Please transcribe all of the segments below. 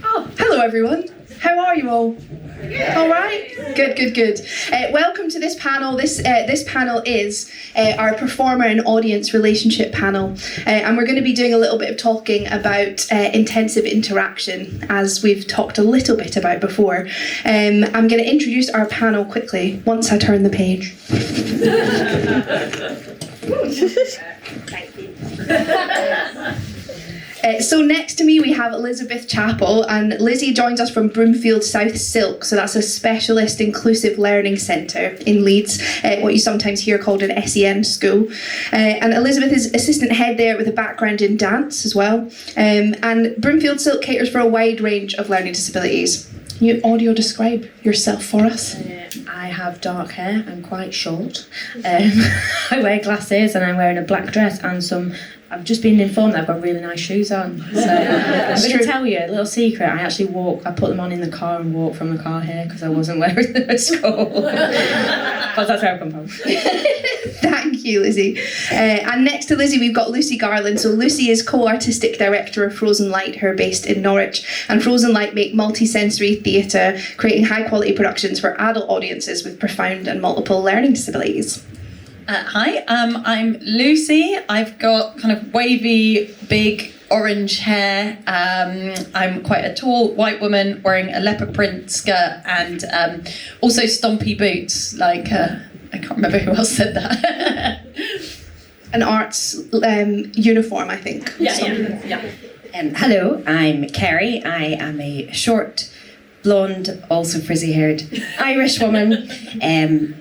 Oh, hello everyone. How are you all? All right. Good. Welcome to this panel. This panel is our performer and audience relationship panel, and we're going to be doing a little bit of talking about intensive interaction, as we've talked a little bit about before. I'm going to introduce our panel quickly once I turn the page. Thank you. So next to me we have Elizabeth Chappell, and Lizzie joins us from Broomfield South SILC, so that's a specialist inclusive learning centre in Leeds, what you sometimes hear called an SEN school. And Elizabeth is assistant head there with a background in dance as well. And Broomfield SILC caters for a wide range of learning disabilities. Can you audio describe yourself for us? I have dark hair, I'm quite short. I wear glasses and I'm wearing a black dress and I've just been informed that I've got really nice shoes on. So I'm going to tell you a little secret. I put them on in the car and walk from the car here because I wasn't wearing them at school. But that's where I come from. Thank you, Lizzie. And next to Lizzie, we've got Lucy Garland. So Lucy is co-artistic director of Frozen Light, who are based in Norwich. And Frozen Light make multi-sensory theatre, creating high-quality productions for adult audiences with profound and multiple learning disabilities. Hi, I'm Lucy. I've got kind of wavy, big orange hair. I'm quite a tall white woman wearing a leopard print skirt and also stompy boots. I can't remember who else said that. An arts uniform, I think. Yeah. Hello, I'm Kerry. I am a short, blonde, also frizzy-haired Irish woman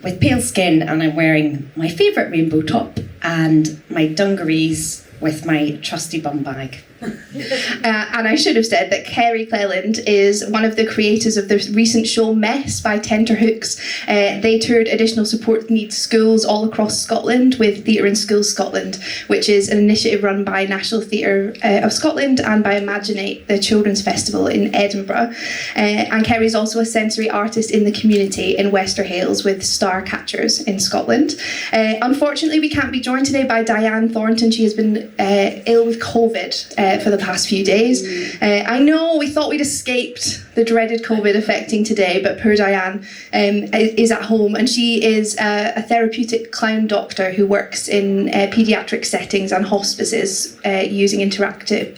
with pale skin, and I'm wearing my favourite rainbow top and my dungarees with my trusty bum bag. And I should have said that Kerry Cleland is one of the creators of the recent show Mess by Tenterhooks. They toured additional support needs schools all across Scotland with Theatre in Schools Scotland, which is an initiative run by National Theatre of Scotland and by Imaginate, the children's festival in Edinburgh. And Kerry is also a sensory artist in the community in Wester Hailes with Starcatchers in Scotland. Unfortunately, we can't be joined today by Diane Thornton. She has been ill with COVID for the past few days. I know we thought we'd escaped the dreaded COVID affecting today, but poor Diane is at home, and she is a therapeutic clown doctor who works in paediatric settings and hospices using intensive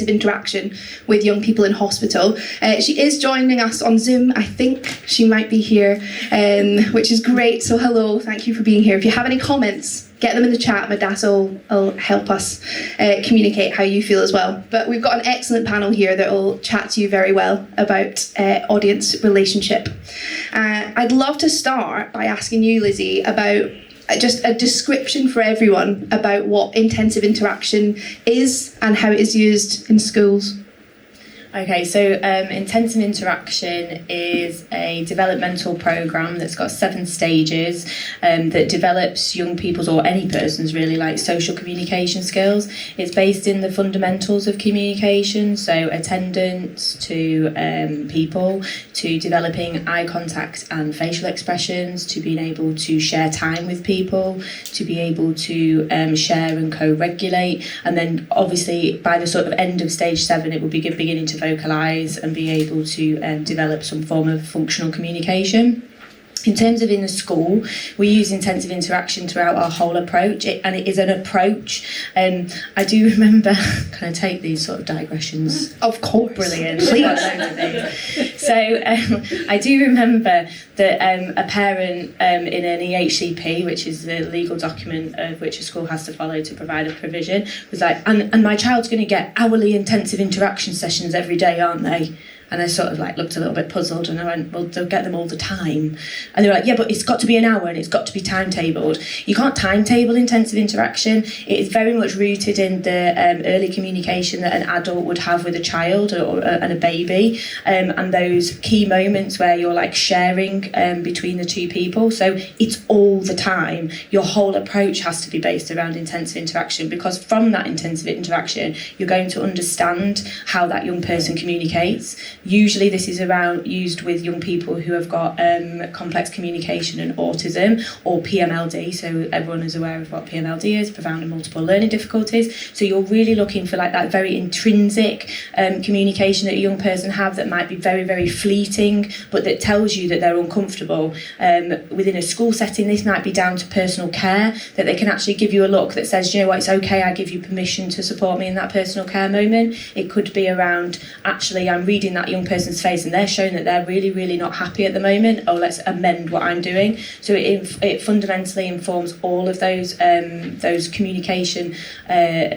interaction with young people in hospital. She is joining us on Zoom. I think she might be here, which is great. So hello, thank you for being here. If you have any comments, get them in the chat. My dad will help us communicate how you feel as well. But we've got an excellent panel here that will chat to you very well about audience relationship. I'd love to start by asking you, Lizzie, about just a description for everyone about what intensive interaction is and how it is used in schools. Okay, so intensive interaction is a developmental programme that's got 7 stages that develops young people's, or any person's really, social communication skills. It's based in the fundamentals of communication, so attendance to people, to developing eye contact and facial expressions, to being able to share time with people, to be able to share and co-regulate, and then obviously by the sort of end of stage 7 it will be beginning to vocalise and be able to develop some form of functional communication. In terms of in the school, we use intensive interaction throughout our whole approach, and it is an approach. I do remember, can I take these sort of digressions? Of course. Brilliant. Please. So I do remember that a parent in an EHCP, which is the legal document of which a school has to follow to provide a provision, was like, and my child's going to get hourly intensive interaction sessions every day, aren't they? And I sort of looked a little bit puzzled, and I went, well, they'll get them all the time. And they were like, yeah, but it's got to be an hour and it's got to be timetabled. You can't timetable intensive interaction. It is very much rooted in the early communication that an adult would have with a child and a baby, and those key moments where you're sharing between the two people. So it's all the time. Your whole approach has to be based around intensive interaction, because from that intensive interaction, you're going to understand how that young person communicates. Usually this is used with young people who have got complex communication and autism, or PMLD, so everyone is aware of what PMLD is, profound and multiple learning difficulties. So you're really looking for like that very intrinsic communication that a young person have that might be very, very fleeting, but that tells you that they're uncomfortable. Within a school setting, this might be down to personal care, that they can actually give you a look that says, you know what, it's okay, I give you permission to support me in that personal care moment. It could be around, actually, I'm reading that young person's face and they're showing that they're really, really not happy at the moment. Oh, let's amend what I'm doing. So it fundamentally informs all of those communication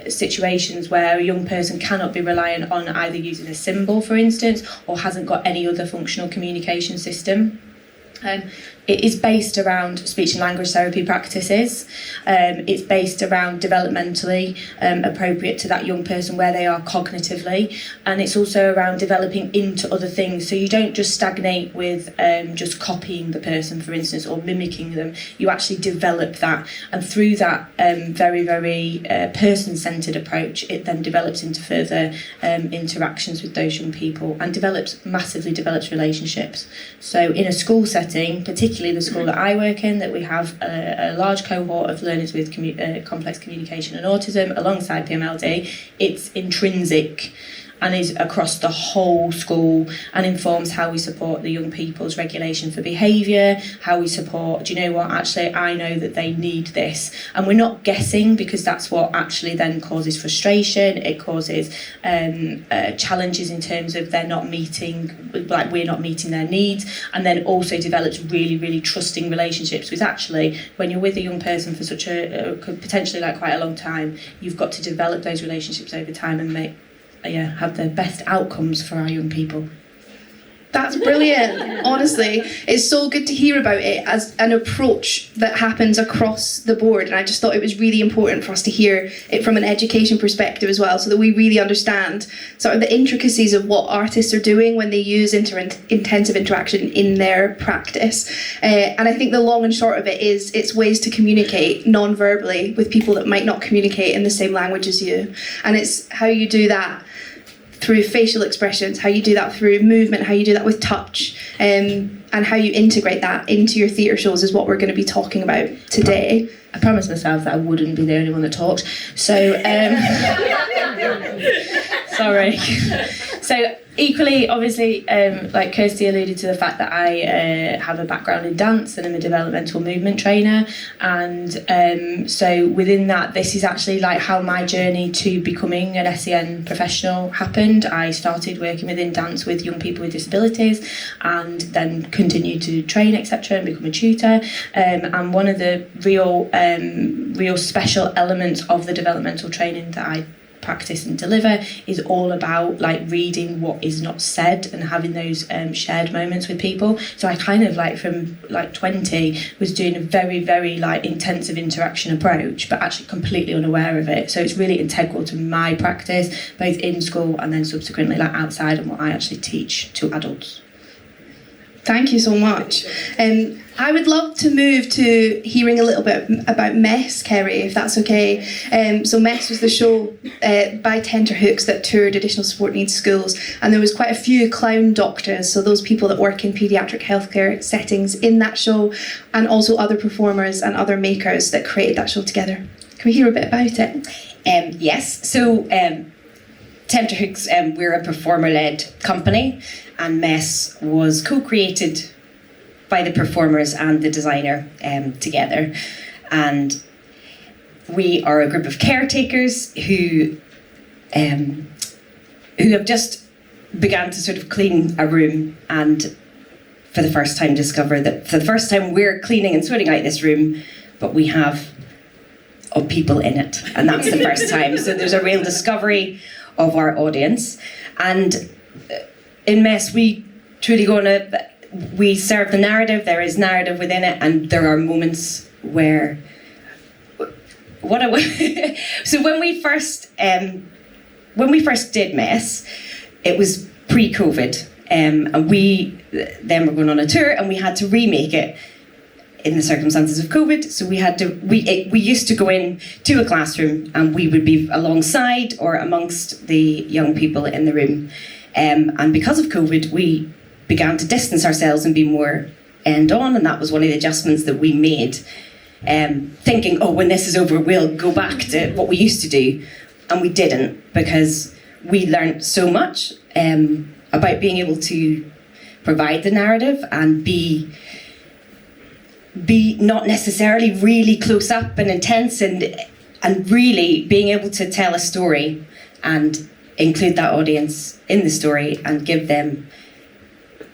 situations where a young person cannot be reliant on either using a symbol, for instance, or hasn't got any other functional communication system. It is based around speech and language therapy practices. It's based around developmentally appropriate to that young person where they are cognitively, and it's also around developing into other things. So you don't just stagnate with just copying the person, for instance, or mimicking them. You actually develop that, and through that very, very person-centred approach, it then develops into further interactions with those young people and massively develops relationships. So in a school setting, particularly the school that I work in, that we have a large cohort of learners with complex communication and autism alongside PMLD, it's intrinsic and is across the whole school and informs how we support the young people's regulation for behaviour, how we support, do you know what, actually I know that they need this. And we're not guessing, because that's what actually then causes frustration, it causes challenges in terms of they're not meeting, like we're not meeting their needs, and then also develops really, really trusting relationships, which actually, when you're with a young person for such potentially like quite a long time, you've got to develop those relationships over time and have the best outcomes for our young people. That's brilliant. Honestly, it's so good to hear about it as an approach that happens across the board, and I just thought it was really important for us to hear it from an education perspective as well, so that we really understand sort of the intricacies of what artists are doing when they use intensive interaction in their practice. And I think the long and short of it is it's ways to communicate non-verbally with people that might not communicate in the same language as you, and it's how you do that through facial expressions, how you do that through movement, how you do that with touch, and how you integrate that into your theatre shows is what we're going to be talking about today. I promised myself that I wouldn't be the only one that talked, so sorry. So equally, obviously, like Kirsty alluded to the fact that I have a background in dance and I'm a developmental movement trainer, and so within that, this is actually like how my journey to becoming an SEN professional happened. I started working within dance with young people with disabilities, and then continued to train, etc., and become a tutor. And one of the real special elements of the developmental training that I practice and deliver is all about like reading what is not said and having those shared moments with people. So I kind of like from like 20 was doing a very, very like intensive interaction approach, but actually completely unaware of it. So it's really integral to my practice, both in school and then subsequently like outside, and what I actually teach to adults. Thank you so much. I would love to move to hearing a little bit about Mess, Kerry, if that's okay. So Mess was the show by Tenterhooks that toured additional support needs schools, and there was quite a few clown doctors, so those people that work in paediatric healthcare settings in that show, and also other performers and other makers that created that show together. Can we hear a bit about it? Yes, so Tenterhooks, we're a performer-led company, and Mess was co-created by the performers and the designer together. And we are a group of caretakers who have just began to sort of clean a room, and for the first time discover that for the first time we're cleaning and sorting out this room, but we have people in it, and that's the first time. So there's a real discovery of our audience. And in Mess, we truly we serve the narrative. There is narrative within it, and there are moments where so when we first did Mess, it was pre-COVID, and we then were going on a tour, and we had to remake it in the circumstances of COVID. So we used to go in to a classroom, and we would be alongside or amongst the young people in the room. And because of COVID, we began to distance ourselves and be more end-on, and that was one of the adjustments that we made, thinking, oh, when this is over, we'll go back to what we used to do. And we didn't, because we learned so much about being able to provide the narrative and be not necessarily really close up and intense, and really being able to tell a story and include that audience in the story and give them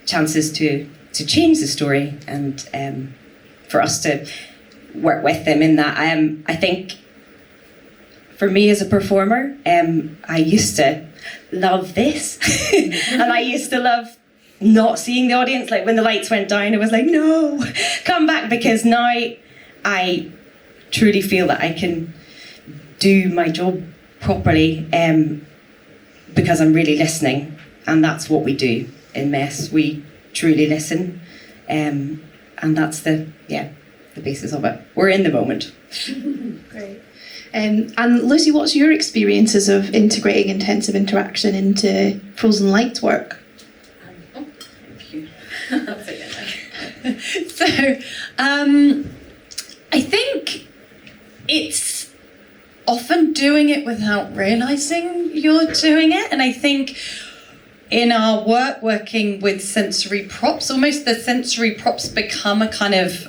chances to change the story, and for us to work with them in that. I think for me as a performer, I used to love this and I used to love not seeing the audience. Like when the lights went down, it was like, no, come back, because now I truly feel that I can do my job properly because I'm really listening, and that's what we do in Mess. We truly listen, and that's the basis of it. We're in the moment. Great. And Lucy, what's your experiences of integrating intensive interaction into Frozen Light's work? Thank you. So, I think it's often doing it without realising you're doing it. And I think in our work, working with sensory props, almost the sensory props become a kind of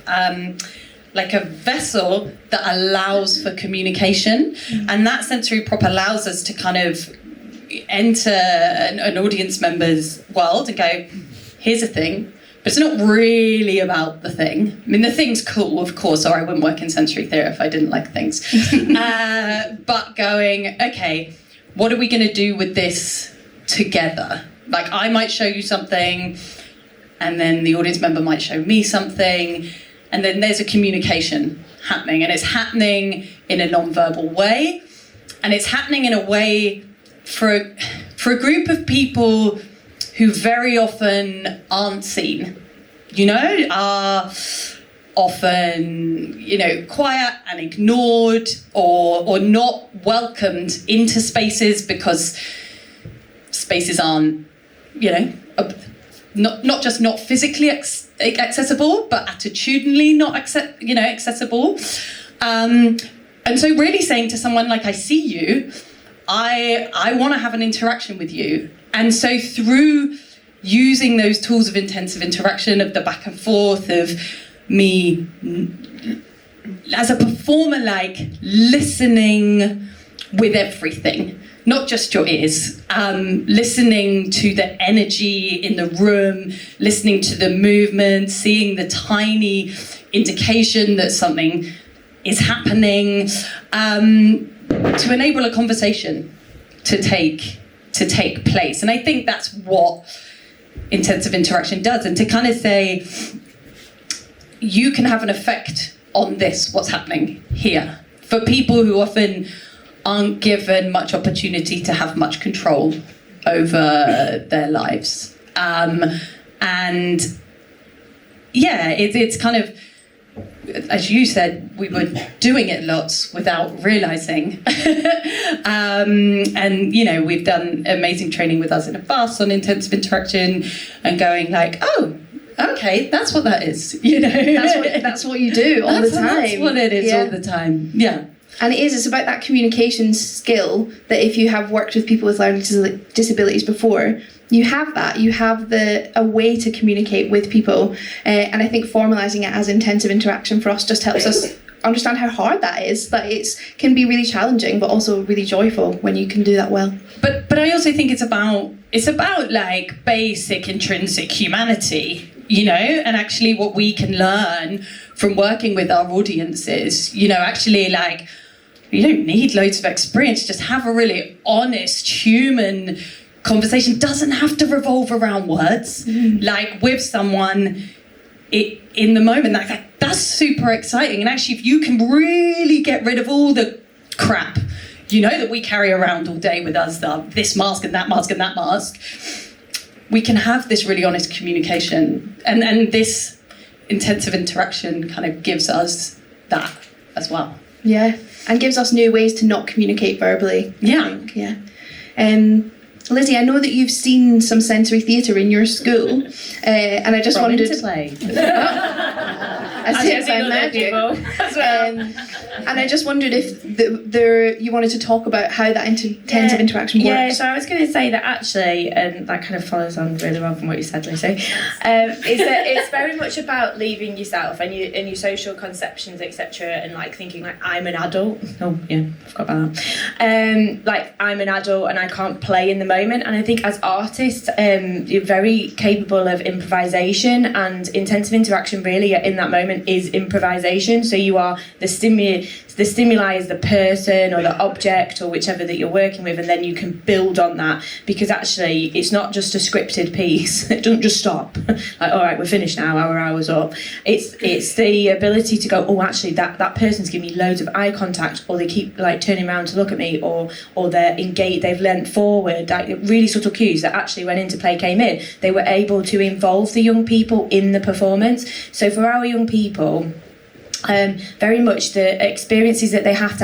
like a vessel that allows for communication. Mm-hmm. And that sensory prop allows us to kind of enter an audience member's world and go, here's a thing, but it's not really about the thing. I mean, the thing's cool, of course, or I wouldn't work in sensory theory if I didn't like things. But going, okay, what are we going to do with this together? Like, I might show you something, and then the audience member might show me something, and then there's a communication happening, and it's happening in a non-verbal way, and it's happening in a way for a group of people who very often aren't seen, are often, quiet and ignored, or not welcomed into spaces because spaces aren't, not just not physically accessible, but attitudinally not accessible. And so really saying to someone like, I see you, I want to have an interaction with you. And so through using those tools of intensive interaction, of the back and forth, of me as a performer, like listening with everything, not just your ears, listening to the energy in the room, listening to the movement, seeing the tiny indication that something is happening, to enable a conversation to take place. And I think that's what intensive interaction does, and to kind of say, you can have an effect on this, what's happening here, for people who often aren't given much opportunity to have much control over their lives. It's kind of, as you said, we were doing it lots without realising. And we've done amazing training with us in a bus on intensive interaction, and going like, oh, okay, that's what that is. That's what you do all the time. That's what it is all the time. Yeah. And it's about that communication skill that if you have worked with people with learning disabilities before, you have that. You have a way to communicate with people. And I think formalising it as intensive interaction for us just helps us understand how hard that is. That it can be really challenging, but also really joyful when you can do that well. But I also think it's about like basic intrinsic humanity, and actually what we can learn from working with our audiences, actually like, you don't need loads of experience, just have a really honest human conversation. Doesn't have to revolve around words. Like with someone in the moment, like that's super exciting. And actually, if you can really get rid of all the crap, that we carry around all day with us, this mask and that mask and that mask, we can have this really honest communication. And this intensive interaction kind of gives us that as well. Yeah, and gives us new ways to not communicate verbally. Yeah. I think. Yeah. Lizzie, I know that you've seen some sensory theatre in your school, and I just From wondered. Interplay. As if by magic. And I just wondered if you wanted to talk about how that intensive interaction works. Yeah, so I was going to say that actually, and that kind of follows on really well from what you said, Lucy, is that it's very much about leaving yourself and your social conceptions, etc., and like thinking like I'm an adult. Oh yeah, I forgot about that. Like I'm an adult and I can't play in the moment. And I think as artists, you're very capable of improvisation, and intensive interaction really in that moment is improvisation. So you are the stimuli is the person or the object or whichever that you're working with, and then you can build on that, because actually it's not just a scripted piece. It doesn't just stop like, all right, we're finished now, our hour's up. It's the ability to go, oh, actually that person's giving me loads of eye contact, or they keep like turning around to look at me, or they're engaged, they've leant forward, like really subtle cues that actually when Interplay came in, they were able to involve the young people in the performance. So for our young people, very much the experiences that they have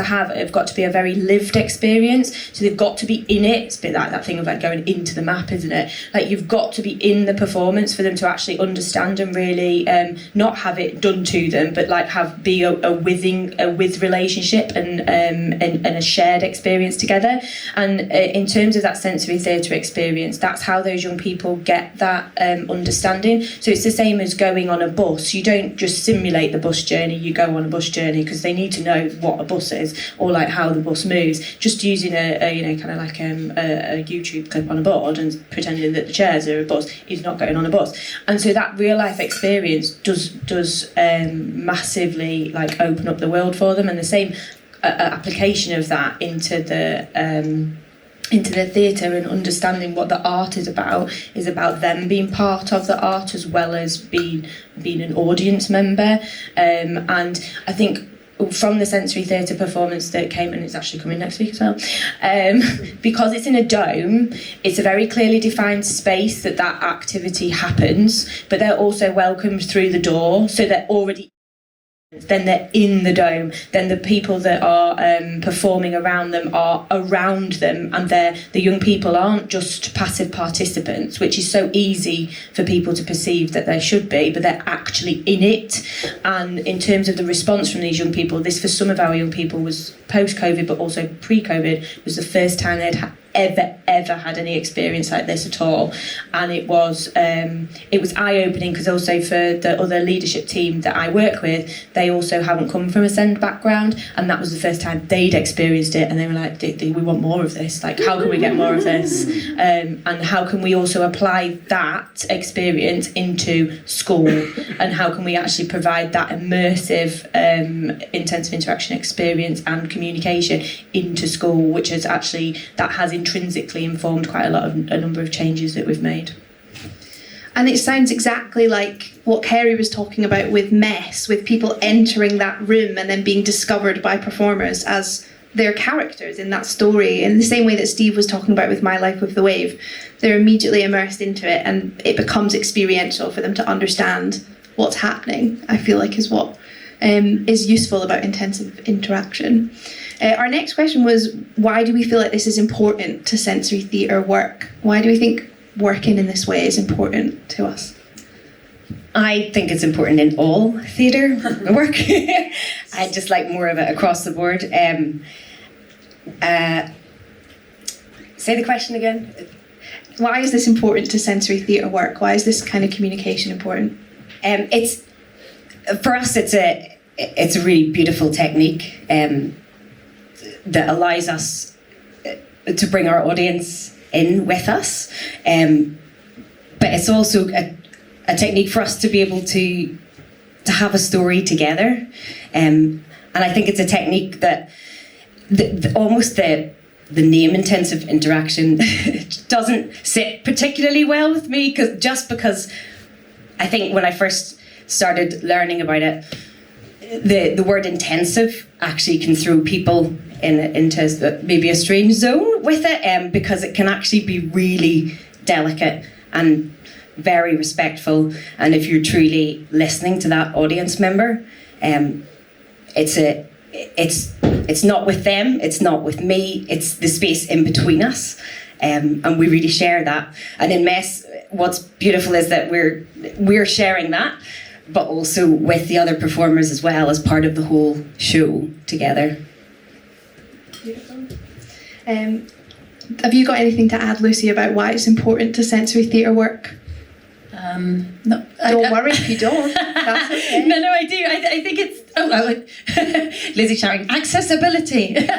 got to be a very lived experience. So they've got to be in it. It's a bit like that thing of like going into the map, isn't it? Like you've got to be in the performance for them to actually understand and really not have it done to them, but like be a with relationship and a shared experience together. And in terms of that sensory theatre experience, that's how those young people get that understanding. So it's the same as going on a bus. You don't just simulate the bus journey. You go on a bus journey because they need to know what a bus is or like how the bus moves. Just using a kind of like a YouTube clip on a board and pretending that the chairs are a bus is not going on a bus. And so that real life experience does massively like open up the world for them, and the same application of that into the theatre and understanding what the art is about them being part of the art as well as being an audience member. And I think from the sensory theatre performance that came, and it's actually coming next week as well, because it's in a dome, it's a very clearly defined space that activity happens, but they're also welcomed through the door, so they're already then they're in the dome, then the people that are performing around them are around them, and the young people aren't just passive participants, which is so easy for people to perceive that they should be, but they're actually in it. And in terms of the response from these young people, this for some of our young people was post-COVID, but also pre-COVID, was the first time they'd ever had any experience like this at all. And it was eye-opening, because also for the other leadership team that I work with, they also haven't come from a SEND background, and that was the first time they'd experienced it, and they were like, we want more of this, like how can we get more of this, and how can we also apply that experience into school, and how can we actually provide that immersive intensive interaction experience and communication into school, which has intrinsically informed quite a number of changes that we've made. And it sounds exactly like what Kerry was talking about with mess, with people entering that room and then being discovered by performers as their characters in that story, in the same way that Steve was talking about with My Life with the Wave. They're immediately immersed into it, and it becomes experiential for them to understand what's happening, I feel like is what is useful about intensive interaction. Our next question was, why do we feel like this is important to sensory theatre work? Why do we think working in this way is important to us? I think it's important in all theatre work. I just like more of it across the board. Say the question again. Why is this important to sensory theatre work? Why is this kind of communication important? It's for us. It's a really beautiful technique that allows us to bring our audience in with us, but it's also a technique for us to be able to have a story together, and I think it's a technique that almost the name intensive interaction doesn't sit particularly well with me, because I think when I first started learning about it, the word intensive actually can throw people into maybe a strange zone with it, because it can actually be really delicate and very respectful. And if you're truly listening to that audience member, it's not with them, it's not with me, it's the space in between us. and we really share that. And in Mess, what's beautiful is that we're sharing that, but also with the other performers as well as part of the whole show together. Have you got anything to add, Lucy, about why it's important to sensory theatre work? No, Don't worry if you don't. That's okay. No, I do. I think it's... Lizzie shouting, accessibility. I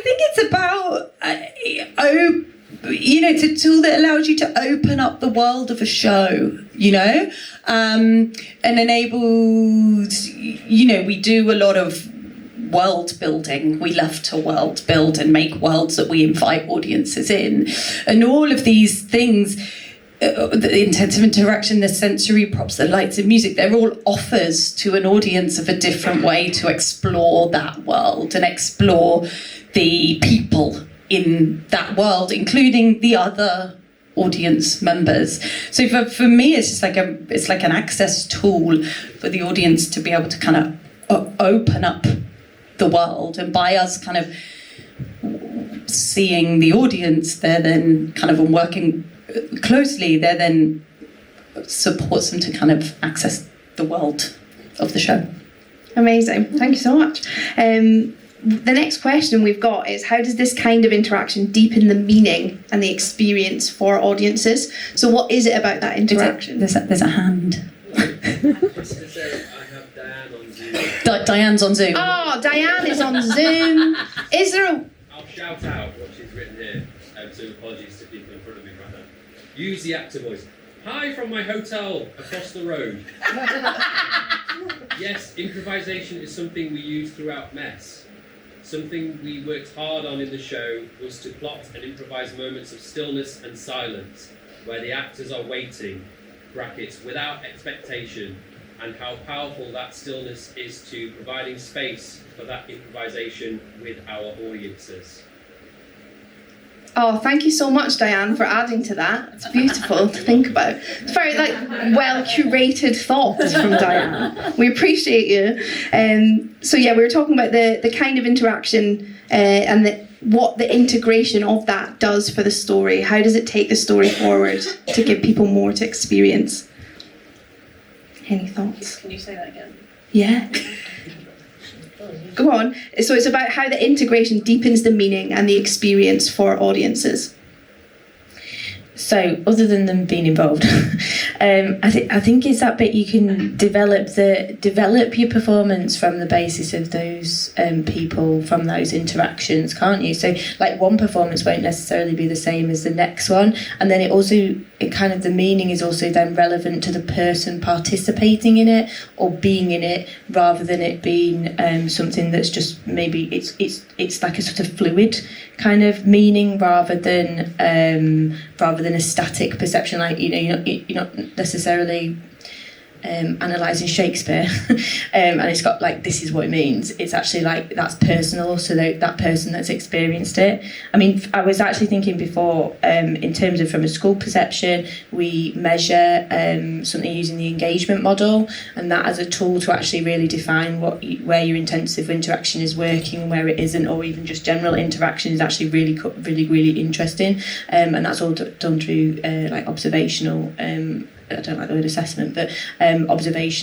think it's about... it's a tool that allows you to open up the world of a show, and enables... we do a lot of world building. We love to world build and make worlds that we invite audiences in, and all of these things, the intensive interaction, the sensory props, the lights and music, they're all offers to an audience of a different way to explore that world and explore the people in that world, including the other audience members. So for me, it's just like an access tool for the audience to be able to kind of open up the world, and by us kind of seeing the audience, they're then kind of working closely, they're then supports them to kind of access the world of the show. Amazing, thank you so much. The next question we've got is, how does this kind of interaction deepen the meaning and the experience for audiences? So what is it about that interaction? There's a hand. Diane's on Zoom. Oh, Diane is on Zoom. Is there a... I'll shout out what she's written here, so apologies to people in front of me right now. Use the actor voice. Hi from my hotel across the road. Yes, improvisation is something we use throughout Mess. Something we worked hard on in the show was to plot and improvise moments of stillness and silence, where the actors are waiting, brackets, without expectation, and how powerful that stillness is to providing space for that improvisation with our audiences. Oh, thank you so much, Diane, for adding to that. It's beautiful to think about. It's very well-curated thoughts from Diane. We appreciate you. So we were talking about the kind of interaction and what the integration of that does for the story. How does it take the story forward to give people more to experience? Any thoughts? Can you say that again? Yeah. Go on. So it's about how the integration deepens the meaning and the experience for audiences. So, other than them being involved, I think it's that bit you can develop your performance from the basis of those people, from those interactions, can't you? So, like, one performance won't necessarily be the same as the next one, and then the meaning is also then relevant to the person participating in it or being in it, rather than it being something that's just maybe it's like a sort of fluid kind of meaning, rather than a static perception. Like, you're not necessarily analysing Shakespeare and it's got like, this is what it means. It's actually like, that's personal, so that person that's experienced it. I mean, I was actually thinking before, in terms of from a school perception, we measure something using the engagement model, and that as a tool to actually really define where your intensive interaction is working and where it isn't, or even just general interaction is actually really interesting, and that's all done through like observational, I don't like the word assessment, but observations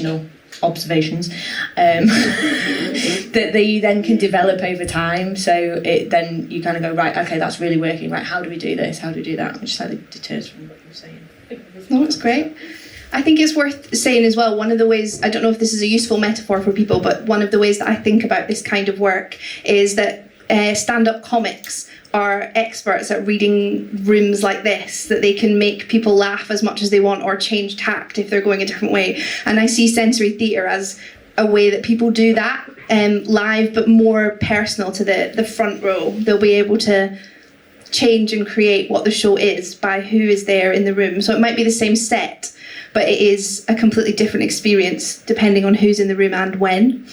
that they then can develop over time. So then you kind of go, right, okay, that's really working. Right, how do we do this? How do we do that? Which slightly deters from what you're saying. No, it's great. I think it's worth saying as well, one of the ways, I don't know if this is a useful metaphor for people, but one of the ways that I think about this kind of work is that stand-up comics are experts at reading rooms like this, that they can make people laugh as much as they want or change tact if they're going a different way. And I see sensory theatre as a way that people do that live, but more personal to the front row. They'll be able to change and create what the show is by who is there in the room. So it might be the same set, but it is a completely different experience depending on who's in the room and when.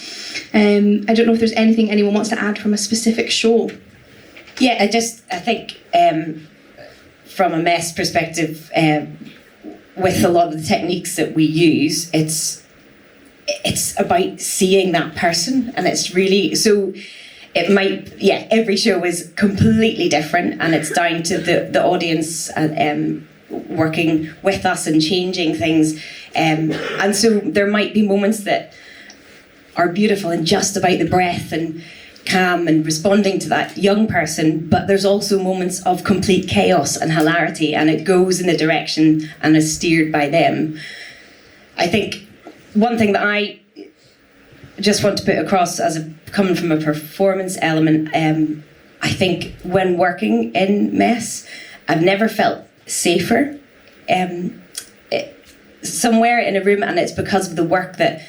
I don't know if there's anything anyone wants to add from a specific show. Yeah, I think from a Mess perspective, with a lot of the techniques that we use, it's about seeing that person, and it's really so. it might, every show is completely different, and it's down to the audience working with us and changing things. And so there might be moments that are beautiful and just about the breath and calm and responding to that young person, but there's also moments of complete chaos and hilarity, and it goes in the direction and is steered by them. I think one thing that I just want to put across coming from a performance element, I think when working in mess, I've never felt safer somewhere in a room, and it's because of the work that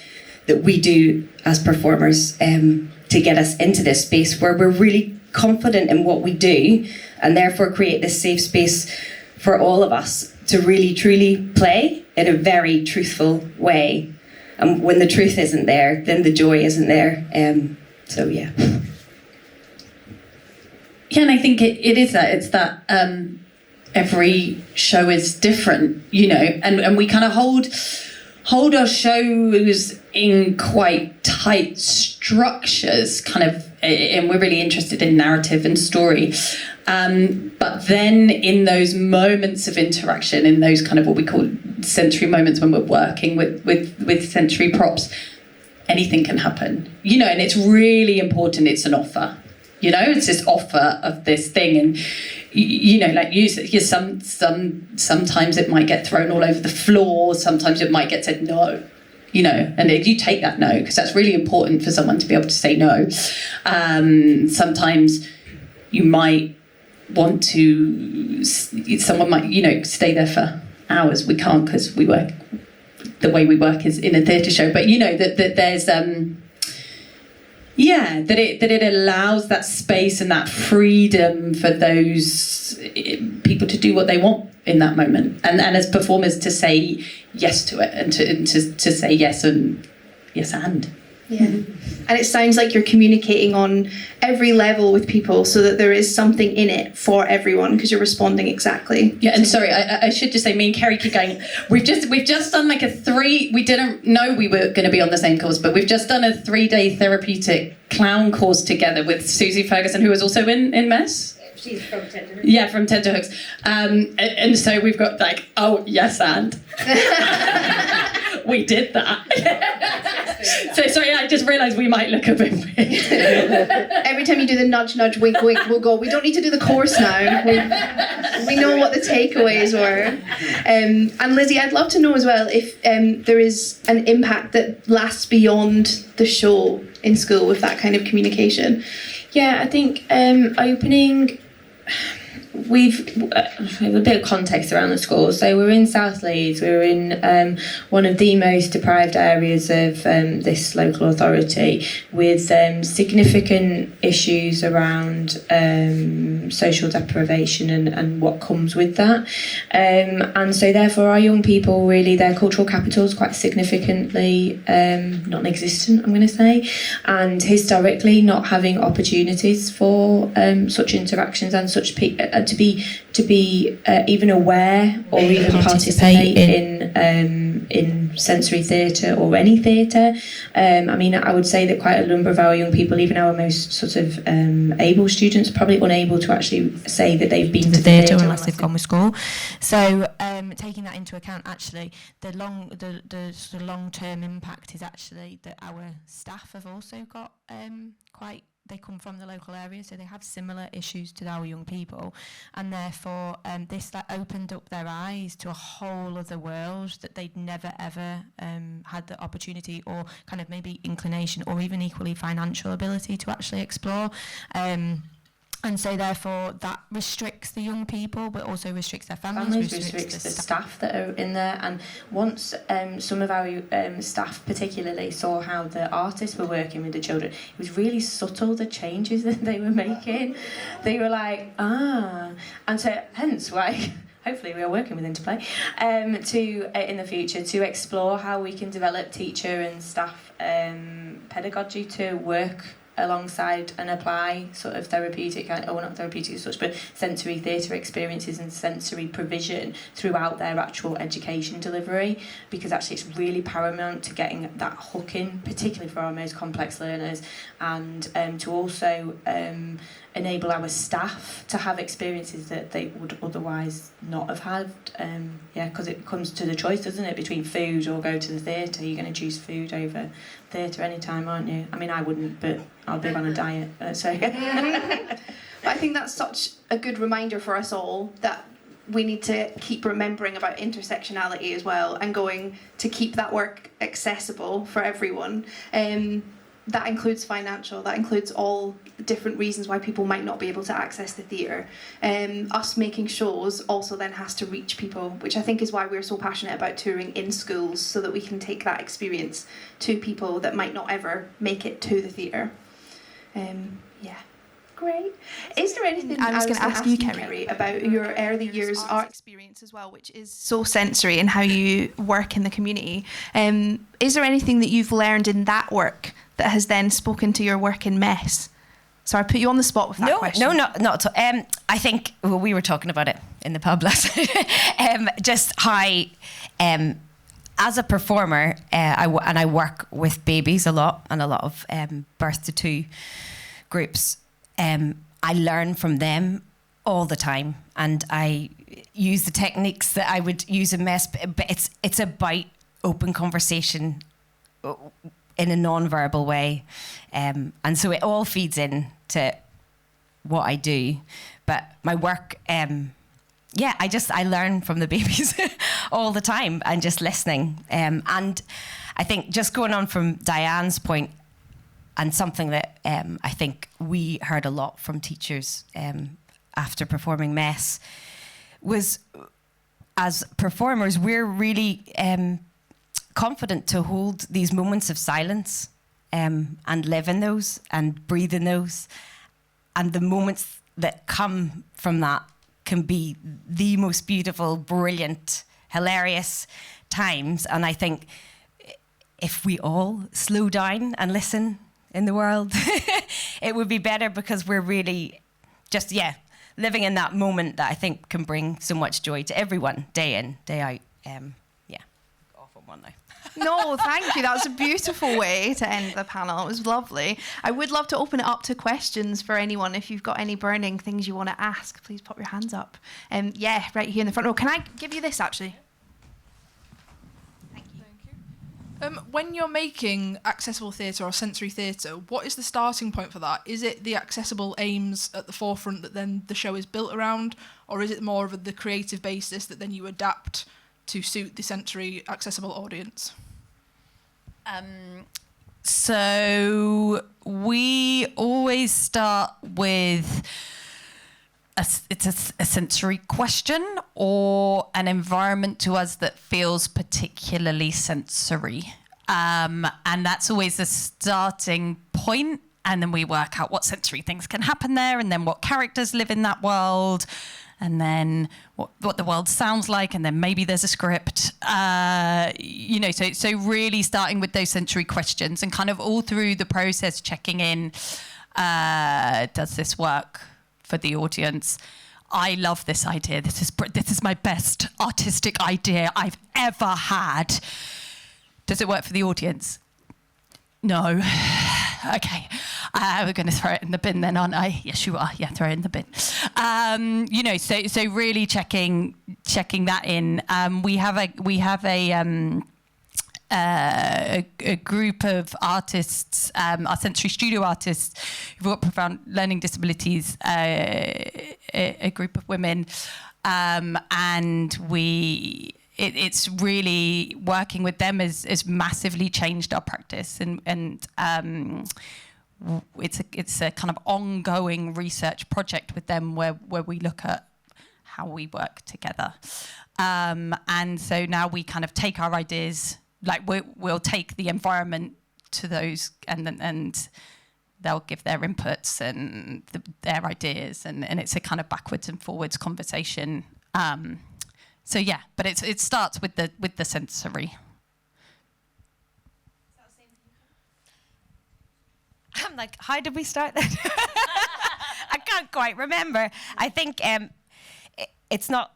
we do as performers to get us into this space where we're really confident in what we do, and therefore create this safe space for all of us to really truly play in a very truthful way. And when the truth isn't there, then the joy isn't there. So yeah. Yeah, and I think it is that. It's that every show is different, you know, and we kind of hold our shows in quite tight structures, kind of, and we're really interested in narrative and story. But then in those moments of interaction, in those kind of what we call sensory moments when we're working with sensory props, anything can happen, you know, and it's really important. It's an offer, you know, it's this offer of this thing, and you know, like sometimes it might get thrown all over the floor, sometimes it might get said no, you know, and you take that no, because that's really important for someone to be able to say no. Sometimes you might want to, someone might, you know, stay there for hours. We can't, because we work, the way we work is in a theatre show, but you know, that there's that it allows that space and that freedom for those people to do what they want in that moment, and as performers to say yes to it, and to say yes and yes and. Yeah, and it sounds like you're communicating on every level with people, so that there is something in it for everyone, because you're responding exactly. Yeah, and sorry, I should just say, me and Kerry keep going. We've just done like we didn't know we were going to be on the same course, but we've just done a 3-day therapeutic clown course together with Susie Ferguson, who was also in Mess. She's from Tenterhooks. Yeah, from Tenterhooks. And so we've got like, oh, yes, and. We did that. So sorry, I just realised we might look a bit weird. Every time you do the nudge, nudge, wink, wink, we'll go, we don't need to do the course now. We know what the takeaways were. And Lizzie, I'd love to know as well if there is an impact that lasts beyond the show in school with that kind of communication. Yeah, I think opening, we've a bit of context around the school. So we're in South Leeds. We're in one of the most deprived areas of this local authority, with significant issues around social deprivation and what comes with that. And so therefore our young people, really, their cultural capital is quite significantly non-existent, I'm going to say, and historically not having opportunities for such interactions and such to be even aware or even participate in sensory theatre or any theatre. I mean, I would say that quite a number of our young people, even our most sort of able students, are probably unable to actually say that they've been to theatre unless they've gone with school. So taking that into account, actually, the sort of long-term impact is actually that our staff have also got they come from the local area, so they have similar issues to our young people, and therefore this opened up their eyes to a whole other world that they'd never ever had the opportunity or kind of maybe inclination or even equally financial ability to actually explore. And so therefore that restricts the young people, but also restricts their families, restricts the staff that are in there. And once some of our staff particularly saw how the artists were working with the children, it was really subtle, the changes that they were making. They were like, and so hence why hopefully we are working with Interplay in the future to explore how we can develop teacher and staff pedagogy to work alongside and apply sort of therapeutic, or not therapeutic as such, but sensory theatre experiences and sensory provision throughout their actual education delivery, because actually it's really paramount to getting that hook in, particularly for our most complex learners, and to also enable our staff to have experiences that they would otherwise not have had. Because it comes to the choice, doesn't it, between food or go to the theatre. You're going to choose food over theatre any time, aren't you? I mean, I wouldn't, but I'll be on a diet. So. But I think that's such a good reminder for us all that we need to keep remembering about intersectionality as well, and going to keep that work accessible for everyone. That includes financial, that includes all the different reasons why people might not be able to access the theatre. Us making shows also then has to reach people, which I think is why we're so passionate about touring in schools, so that we can take that experience to people that might not ever make it to the theatre. Great. Is there anything I was going to ask you, Kerry, about your early years art experience as well, which is so sensory and how you work in the community? Is there anything that you've learned in that work that has then spoken to your work in mess? So I put you on the spot with that question. No, not at all. I think we were talking about it in the pub last night. Just how, as a performer, I work with babies a lot, and a lot of birth to two groups. I learn from them all the time, and I use the techniques that I would use in mess. But it's about open conversation in a non-verbal way, and so it all feeds in to what I do. But my work, I learn from the babies all the time, and just listening. And I think, just going on from Diane's point, and something that I think we heard a lot from teachers after performing mess, was, as performers, we're really confident to hold these moments of silence and live in those and breathe in those. And the moments that come from that can be the most beautiful, brilliant, hilarious times. And I think if we all slow down and listen in the world, it would be better, because we're really just, living in that moment that I think can bring so much joy to everyone, day in, day out. Off on one now. No, thank you. That was a beautiful way to end the panel. It was lovely. I would love to open it up to questions for anyone. If you've got any burning things you want to ask, please pop your hands up. Right here in the front row. Can I give you this, actually? When you're making accessible theatre or sensory theatre, what is the starting point for that? Is it the accessible aims at the forefront that then the show is built around, or is it more of the creative basis that then you adapt to suit the sensory accessible audience? So we always start with a sensory question or an environment to us that feels particularly sensory. And that's always a starting point. And then we work out what sensory things can happen there, and then what characters live in that world, and then what the world sounds like, and then maybe there's a script. So really starting with those sensory questions, and kind of all through the process checking in, does this work for the audience? I love this idea. This is my best artistic idea I've ever had. Does it work for the audience? No. Okay. We're going to throw it in the bin then, aren't I? Yes, you are. Yeah, throw it in the bin. So really checking that in. We have a group of artists, our sensory studio artists, who've got profound learning disabilities, a group of women, and it's really working with them has massively changed our practice, and it's a kind of ongoing research project with them where we look at how we work together, and so now we kind of take our ideas. Like we'll take the environment to those, and they'll give their inputs and their ideas, and it's a kind of backwards and forwards conversation. But it starts with the sensory. I'm like, how did we start that? I can't quite remember. I think it's not.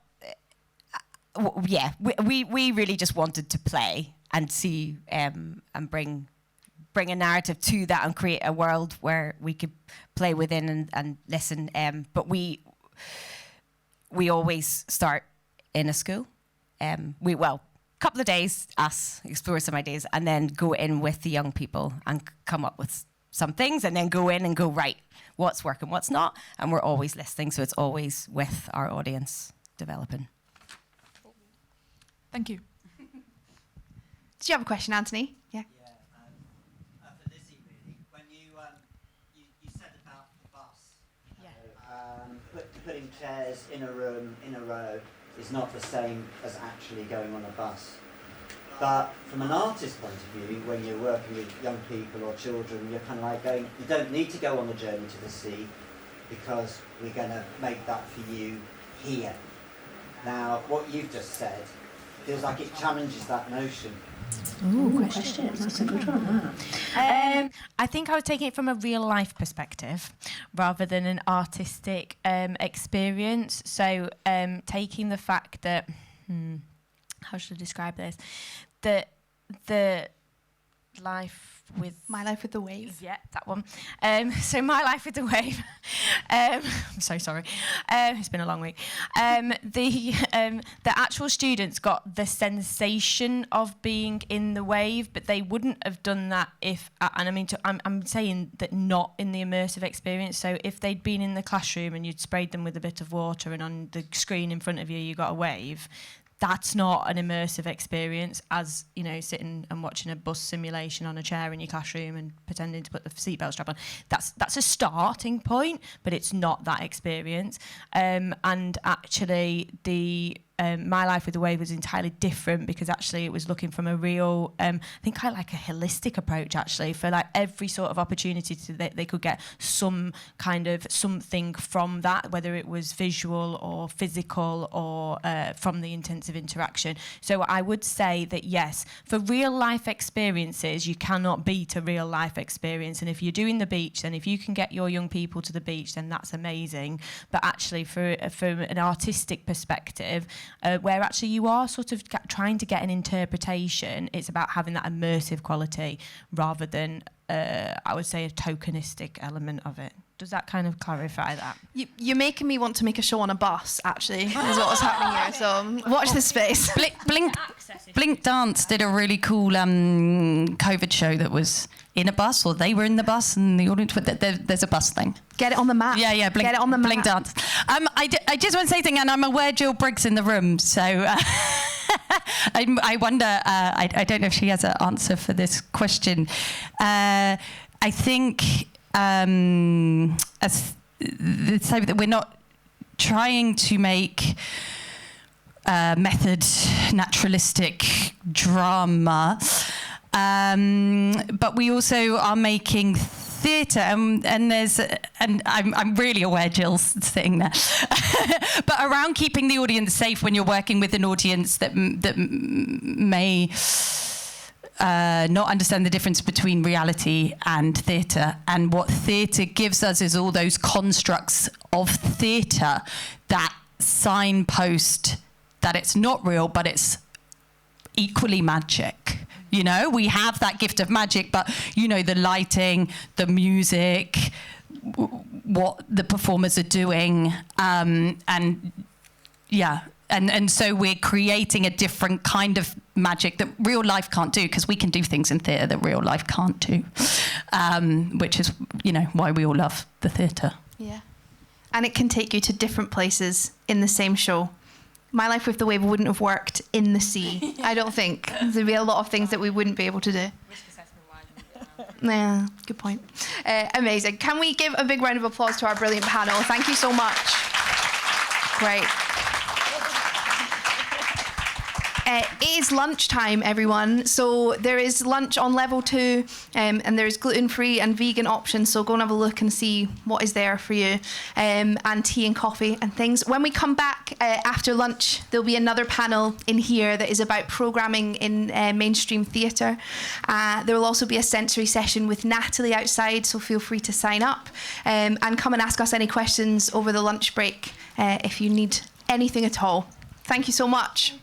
We really just wanted to play and see and bring a narrative to that and create a world where we could play within and listen. But we always start in a school. Couple of days, us explore some ideas, and then go in with the young people and come up with some things, and then go in and go, right, what's working, what's not, and we're always listening, so it's always with our audience developing. Thank you. Did you have a question, Anthony? Yeah. For Lizzie, really, when you said about the bus, putting chairs in a room in a row is not the same as actually going on a bus. But from an artist's point of view, when you're working with young people or children, you're kind of like going, you don't need to go on the journey to the sea because we're going to make that for you here. Now, what you've just said feels like it challenges that notion. Ooh, question. That's a good one. I think I was taking it from a real life perspective rather than an artistic experience. So taking the fact that, how should I describe this? That the life with... My Life with the Wave. Yeah, that one. So My Life with the Wave. I'm so sorry. It's been a long week. The actual students got the sensation of being in the wave, but they wouldn't have done that if... And I mean, I'm saying that not in the immersive experience. So if they'd been in the classroom and you'd sprayed them with a bit of water and on the screen in front of you, you got a wave... That's not an immersive experience as, you know, sitting and watching a bus simulation on a chair in your classroom and pretending to put the seatbelt strap on. That's a starting point, but it's not that experience. And actually, the My Life with the Wave was entirely different because actually it was looking from a real, I think I like a holistic approach actually for like every sort of opportunity that they could get some kind of something from that, whether it was visual or physical or from the intensive interaction. So I would say that yes, for real life experiences, you cannot beat a real life experience. And if you're doing the beach, then if you can get your young people to the beach, then that's amazing. But actually from an artistic perspective, where actually you are sort of trying to get an interpretation, it's about having that immersive quality rather than, I would say, a tokenistic element of it. Does that kind of clarify that? You're making me want to make a show on a bus, actually, is what was happening here. So watch this space. Blink Dance did a really cool COVID show that was in a bus, or they were in the bus, and the audience. There's a bus thing. Get it on the map. Yeah. Get it on the map. Blink Dance. I just want to say something, and I'm aware Jill Briggs in the room, so I wonder. I don't know if she has an answer for this question. I think. So that we're not trying to make method naturalistic drama, but we also are making theatre, and I'm really aware Jill's sitting there, but around keeping the audience safe when you're working with an audience that may not understand the difference between reality and theatre. And what theatre gives us is all those constructs of theatre that signpost that it's not real, but it's equally magic. You know, we have that gift of magic, but, you know, the lighting, the music, what the performers are doing, and so we're creating a different kind of magic that real life can't do, because we can do things in theatre that real life can't do, which is, you know, why we all love the theatre. Yeah. And it can take you to different places in the same show. My Life with the Wave wouldn't have worked in the sea, I don't think. There'd be a lot of things that we wouldn't be able to do. Yeah, good point. Amazing. Can we give a big round of applause to our brilliant panel? Thank you so much. Great. It is lunchtime, everyone. So there is lunch on level 2, and there's gluten-free and vegan options. So go and have a look and see what is there for you, and tea and coffee and things. When we come back after lunch, there'll be another panel in here that is about programming in mainstream theatre. There will also be a sensory session with Natalie outside, so feel free to sign up and come and ask us any questions over the lunch break if you need anything at all. Thank you so much.